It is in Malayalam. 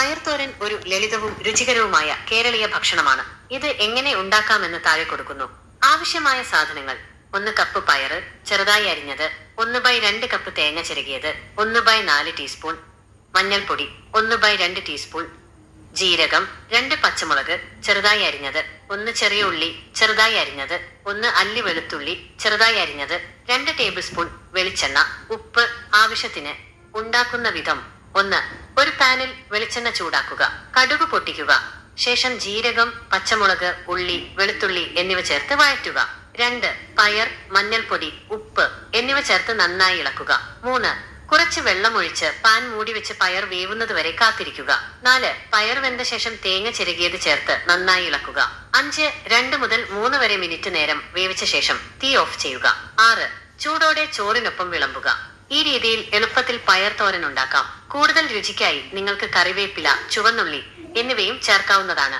പയർത്തോരൻ ഒരു ലളിതവും രുചികരവുമായ കേരളീയ ഭക്ഷണമാണ്. ഇത് എങ്ങനെ ഉണ്ടാക്കാമെന്ന് താഴെ കൊടുക്കുന്നു. ആവശ്യമായ സാധനങ്ങൾ: 1 കപ്പ് പയറ് ചെറുതായി അരിഞ്ഞത്, 1/2 കപ്പ് തേങ്ങ ചിരകിയത്, 1/4 ടീസ്പൂൺ മഞ്ഞൾപ്പൊടി, 1/2 ടീസ്പൂൺ ജീരകം, 2 പച്ചമുളക് ചെറുതായി അരിഞ്ഞത്, 1 ചെറിയ ഉള്ളി ചെറുതായി അരിഞ്ഞത്, 1 അല്ലി വെളുത്തുള്ളി ചെറുതായി അരിഞ്ഞത്, 2 ടേബിൾ സ്പൂൺ വെളിച്ചെണ്ണ, ഉപ്പ് ആവശ്യത്തിന്. ഉണ്ടാക്കുന്ന വിധം: 1. ഒരു പാനിൽ വെളിച്ചെണ്ണ ചൂടാക്കുക. കടുക് പൊട്ടിക്കുക. ശേഷം ജീരകം, പച്ചമുളക്, ഉള്ളി, വെളുത്തുള്ളി എന്നിവ ചേർത്ത് വഴറ്റുക. 2. പയർ, മഞ്ഞൾപ്പൊടി, ഉപ്പ് എന്നിവ ചേർത്ത് നന്നായി ഇളക്കുക. 3. കുറച്ച് വെള്ളമൊഴിച്ച് പാൻ മൂടിവെച്ച് പയർ വേവുന്നതുവരെ കാത്തിരിക്കുക. 4. പയർ വെന്ത ശേഷം തേങ്ങ ചിരകിയത് ചേർത്ത് നന്നായി ഇളക്കുക. 5. 2 മുതൽ 3 വരെ മിനിറ്റ് നേരം വേവിച്ച ശേഷം തീ ഓഫ് ചെയ്യുക. 6. ചൂടോടെ ചോറിനൊപ്പം വിളമ്പുക. ഈ രീതിയിൽ എളുപ്പത്തിൽ പയർ തോരൻ ഉണ്ടാക്കാം. കൂടുതൽ രുചിക്കായി നിങ്ങൾക്ക് കറിവേപ്പില, ചുവന്നുള്ളി എന്നിവയും ചേർക്കാവുന്നതാണ്.